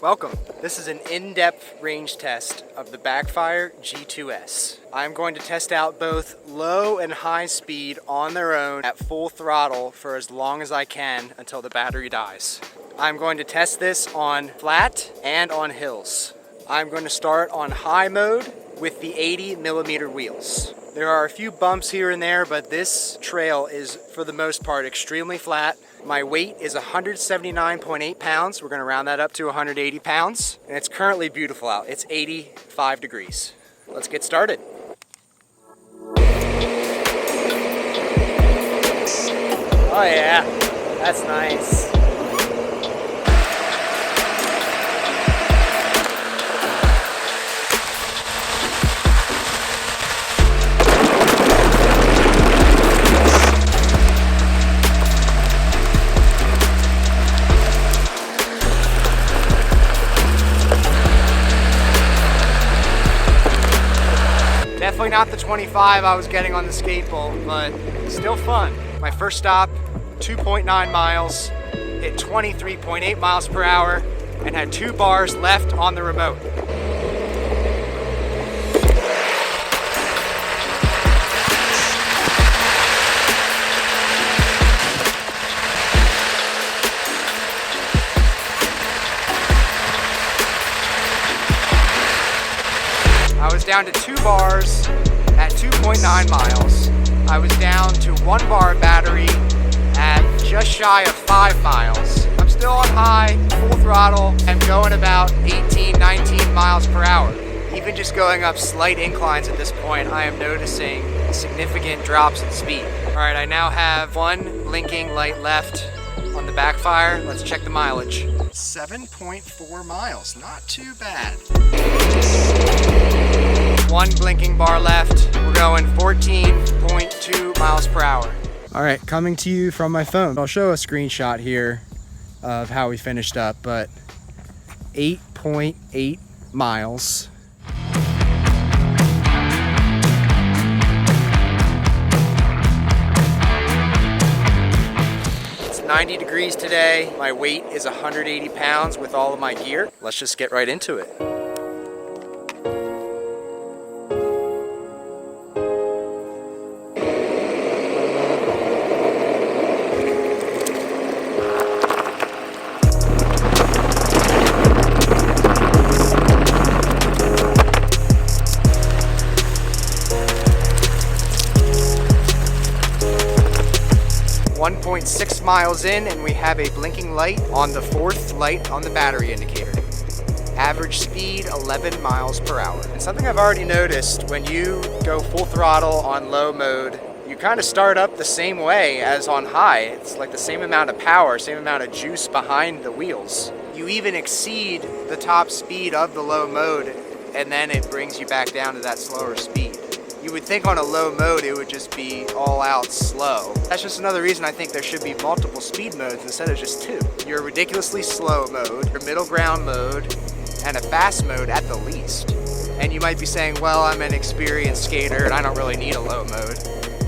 Welcome. This is an in-depth range test of the Backfire G2s. I'm going to test out both low and high speed on their own at full throttle for as long as I can until the battery dies. I'm going to test this on flat and on hills. I'm going to start on high mode with the 80mm wheels. There are a few bumps here and there, but this trail is for the most part extremely flat. My weight is 179.8 pounds. We're gonna round that up to 180 pounds. And it's currently beautiful out. It's 85 degrees. Let's get started. Oh yeah, that's nice. Definitely not the 25 I was getting on the skateboard, but still fun. My first stop, 2.9 miles, hit 23.8 miles per hour, and had 2 bars left on the remote. I was down to 2 bars at 2.9 miles. I was down to 1 bar battery at just shy of 5 miles. I'm still on high, full throttle, and going about 18, 19 miles per hour. Even just going up slight inclines at this point, I am noticing significant drops in speed. All right, I now have 1 blinking light left on the Backfire. Let's check the mileage. 7.4 miles, not too bad. 1 blinking bar left. We're going 14.2 miles per hour. All right, coming to you from my phone. I'll show a screenshot here of how we finished up, but 8.8 miles. 90 degrees today. My weight is 180 pounds with all of my gear. Let's just get right into it. .6 miles in, and we have a blinking light on the 4th light on the battery indicator. Average speed 11 miles per hour. And something I've already noticed, when you go full throttle on low mode, you kind of start up the same way as on high. It's like the same amount of power, same amount of juice behind the wheels. You even exceed the top speed of the low mode, and then it brings you back down to that slower speed. You would think on a low mode it would just be all out slow. That's just another reason I think there should be multiple speed modes instead of just 2. Your ridiculously slow mode, your middle ground mode, and a fast mode at the least. And you might be saying, well, I'm an experienced skater and I don't really need a low mode.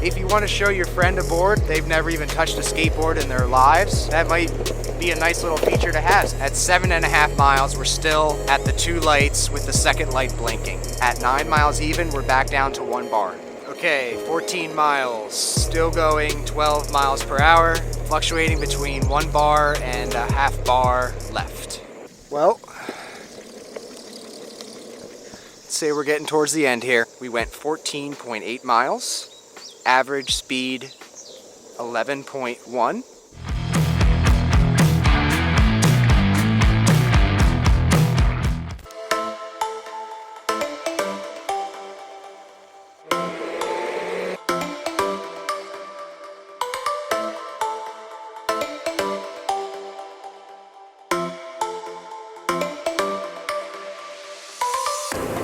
If you want to show your friend a board, they've never even touched a skateboard in their lives, that might be a nice little feature to have. At 7.5 miles, we're still at the 2 lights with the 2nd light blinking. At 9 miles even, we're back down to 1 bar. Okay, 14 miles, still going 12 miles per hour, fluctuating between 1 bar and a half bar left. Well, let's say we're getting towards the end here. We went 14.8 miles, average speed 11.1.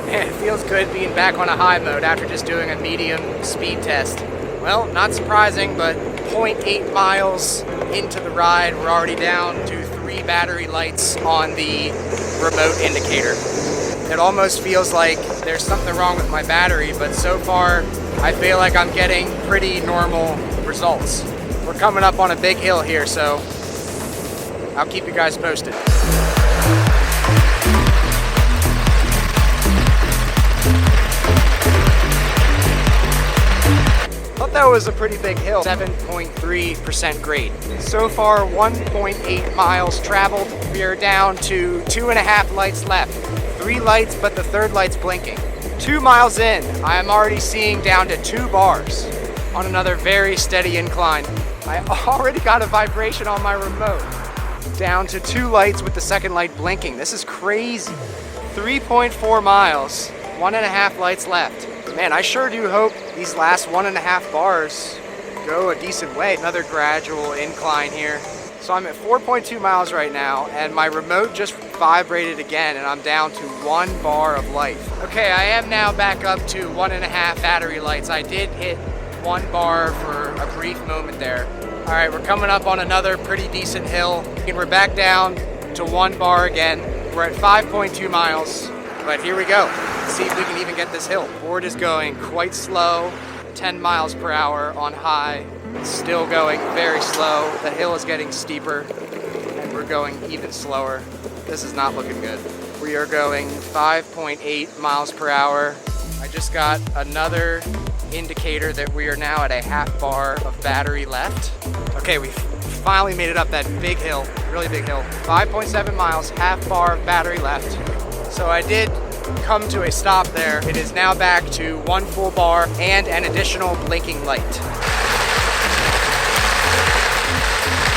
Man, it feels good being back on a high mode after just doing a medium speed test. Well, not surprising, but 0.8 miles into the ride, we're already down to 3 battery lights on the remote indicator. It almost feels like there's something wrong with my battery, but so far I feel like I'm getting pretty normal results. We're coming up on a big hill here, so I'll keep you guys posted. was a pretty big hill, 7.3% grade. So far, 1.8 miles traveled. We are down to 2.5 lights left. 3 lights, but the third light's blinking. 2 miles in, I am already seeing down to 2 bars on another very steady incline. I already got a vibration on my remote. Down to 2 lights with the second light blinking. This is crazy. 3.4 miles, 1.5 lights left. Man, I sure do hope these last 1.5 bars go a decent way. Another gradual incline here. So I'm at 4.2 miles right now, and my remote just vibrated again, and I'm down to 1 bar of life. Okay, I am now back up to 1.5 battery lights. I did hit 1 bar for a brief moment there. All right, we're coming up on another pretty decent hill, and we're back down to 1 bar again. We're at 5.2 miles, but here we go. Let's see if we can even get this hill. Board is going quite slow, 10 miles per hour on high. It's still going very slow. The hill is getting steeper, and we're going even slower. This is not looking good. We are going 5.8 miles per hour. I just got another indicator that we are now at a half bar of battery left. Okay, we finally made it up that big hill, really big hill. 5.7 miles, half bar of battery left. So I did come to a stop there. It is now back to 1 full bar and an additional blinking light.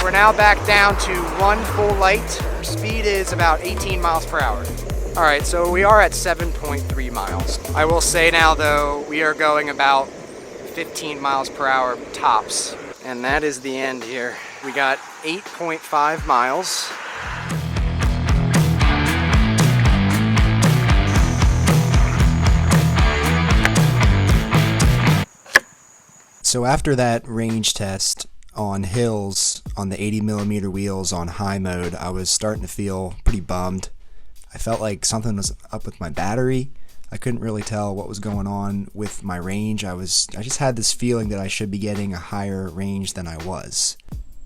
We're now back down to 1 full light. Our speed is about 18 miles per hour. All right, so we are at 7.3 miles. I will say now though, we are going about 15 miles per hour tops. And that is the end here. We got 8.5 miles. So after that range test on hills on the 80mm wheels on high mode, I was starting to feel pretty bummed. I felt like something was up with my battery. I couldn't really tell what was going on with my range. I just had this feeling that I should be getting a higher range than I was.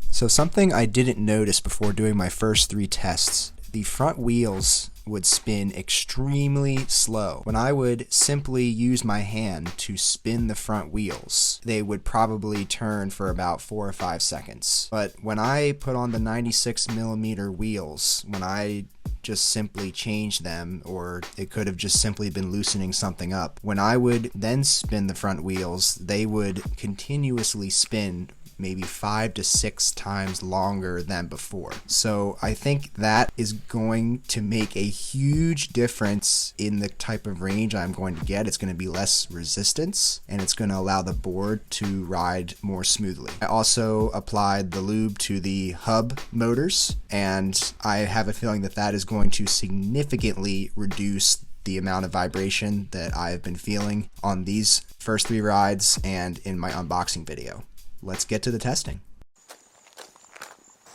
So something I didn't notice before doing my first 3 tests, the front wheels would spin extremely slow. When I would simply use my hand to spin the front wheels, they would probably turn for about 4 or 5 seconds. But when I put on the 96mm wheels, when I just simply changed them, or it could have just simply been loosening something up, when I would then spin the front wheels, they would continuously spin maybe 5 to 6 times longer than before. So I think that is going to make a huge difference in the type of range I'm going to get. It's going to be less resistance, and it's going to allow the board to ride more smoothly. I also applied the lube to the hub motors, and I have a feeling that that is going to significantly reduce the amount of vibration that I've been feeling on these first 3 rides and in my unboxing video. Let's get to the testing.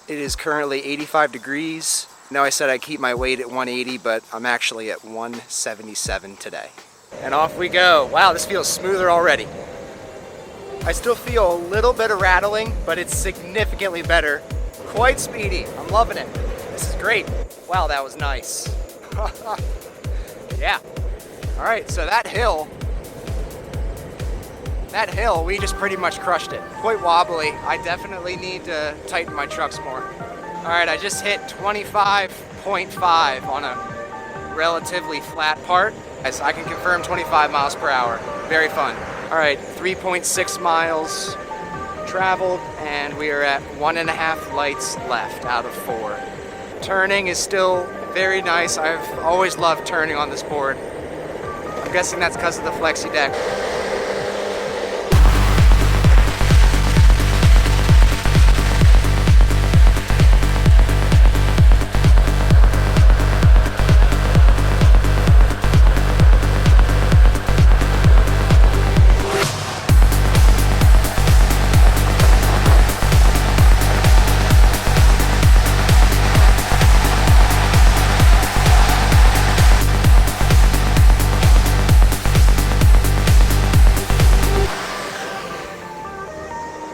It is currently 85 degrees. Now I said I keep my weight at 180, but I'm actually at 177 today. And off we go. Wow, this feels smoother already. I still feel a little bit of rattling, but it's significantly better. Quite speedy. I'm loving it. This is great. Wow, that was nice. Yeah. All right, so that hill, we just pretty much crushed it. Quite wobbly. I definitely need to tighten my trucks more. All right, I just hit 25.5 on a relatively flat part. As I can confirm 25 miles per hour. Very fun. All right, 3.6 miles traveled, and we are at 1.5 lights left out of 4. Turning is still very nice. I've always loved turning on this board. I'm guessing that's because of the flexi deck.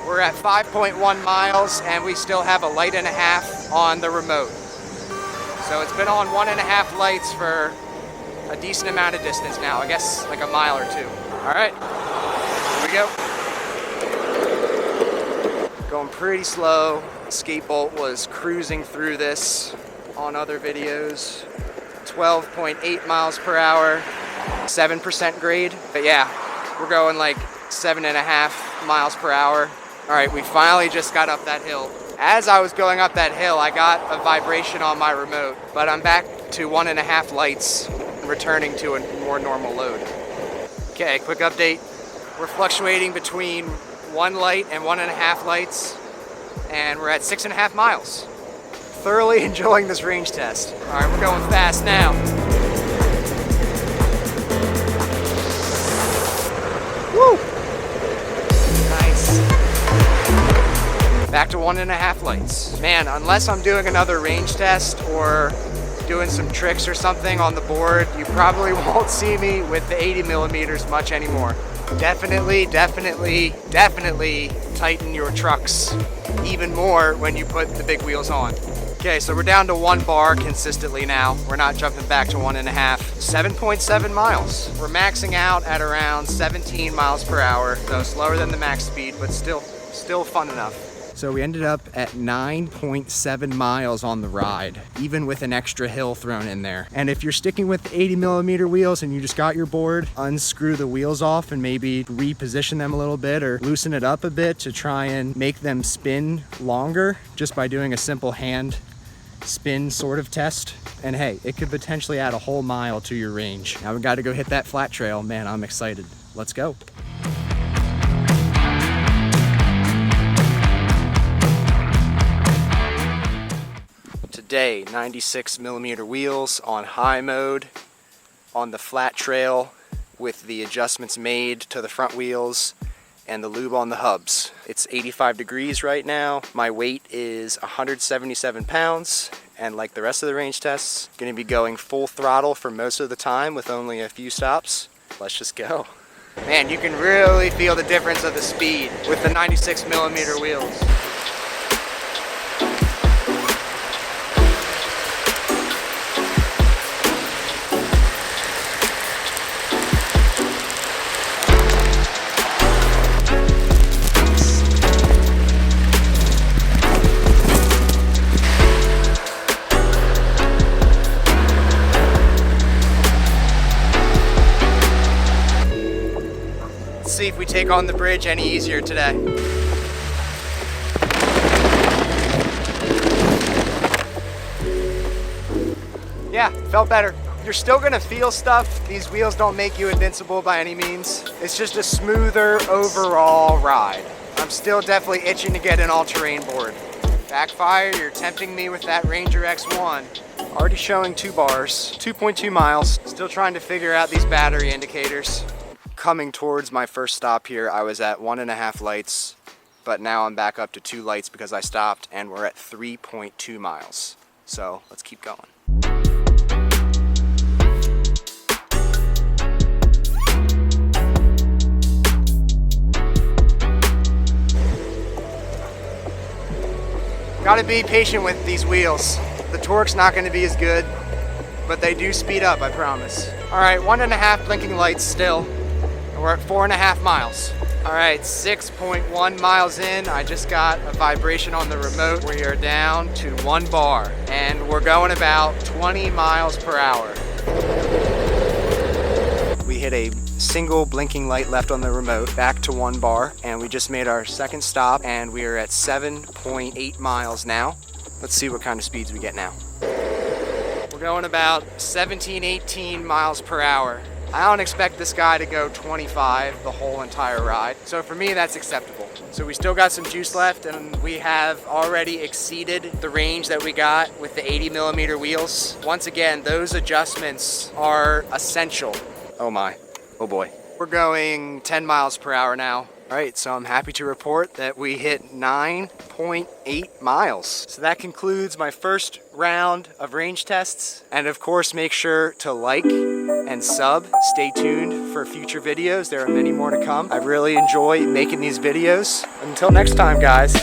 We're at 5.1 miles, and we still have a light and a half on the remote. So it's been on 1.5 lights for a decent amount of distance now. I guess like a mile or 2. All right, here we go. Going pretty slow. Skate Bolt was cruising through this on other videos. 12.8 miles per hour, 7% grade. But yeah, we're going like 7.5 miles per hour. All right, we finally just got up that hill. As I was going up that hill, I got a vibration on my remote, but I'm back to 1.5 lights, returning to a more normal load. Okay, quick update. We're fluctuating between 1 light and 1.5 lights, and we're at 6.5 miles. Thoroughly enjoying this range test. All right, we're going fast now. Woo! Nice. Back to 1.5 lights. Man, unless I'm doing another range test or doing some tricks or something on the board, you probably won't see me with the 80 millimeters much anymore. Definitely tighten your trucks even more when you put the big wheels on. Okay, so we're down to 1 bar consistently now. We're not jumping back to 1.5. 7.7 miles. We're maxing out at around 17 miles per hour, so slower than the max speed, but still fun enough. So we ended up at 9.7 miles on the ride, even with an extra hill thrown in there. And if you're sticking with the 80 millimeter wheels and you just got your board, unscrew the wheels off and maybe reposition them a little bit or loosen it up a bit to try and make them spin longer just by doing a simple hand spin sort of test. And hey, it could potentially add a whole mile to your range. Now we got to go hit that flat trail. Man, I'm excited. Let's go. Today, 96 millimeter wheels on high mode on the flat trail with the adjustments made to the front wheels and the lube on the hubs. It's 85 degrees right now. My weight is 177 pounds, and like the rest of the range tests, gonna be going full throttle for most of the time with only a few stops. Let's just go. Man, you can really feel the difference of the speed with the 96 millimeter wheels. See if we take on the bridge any easier today. Yeah, felt better. You're still gonna feel stuff. These wheels don't make you invincible by any means. It's just a smoother overall ride. I'm still definitely itching to get an all-terrain board. Backfire, you're tempting me with that Ranger X1. Already showing 2 bars, 2.2 miles. Still trying to figure out these battery indicators. Coming towards my first stop here, I was at 1.5 lights, but now I'm back up to 2 lights because I stopped, and we're at 3.2 miles. So let's keep going. Gotta be patient with these wheels. The torque's not gonna be as good, but they do speed up, I promise. All right, 1.5 blinking lights still. We're at 4.5 miles. All right, 6.1 miles in. I just got a vibration on the remote. We are down to 1 bar, and we're going about 20 miles per hour. We hit a single blinking light left on the remote, back to 1 bar, and we just made our second stop, and we are at 7.8 miles now. Let's see what kind of speeds we get now. We're going about 17, 18 miles per hour. I don't expect this guy to go 25 the whole entire ride. So for me, that's acceptable. So we still got some juice left, and we have already exceeded the range that we got with the 80 millimeter wheels. Once again, those adjustments are essential. Oh my, oh boy. We're going 10 miles per hour now. All right, so I'm happy to report that we hit 9.8 miles. So that concludes my first round of range tests. And of course, make sure to like and sub. Stay tuned for future videos. There are many more to come. I really enjoy making these videos. Until next time, guys.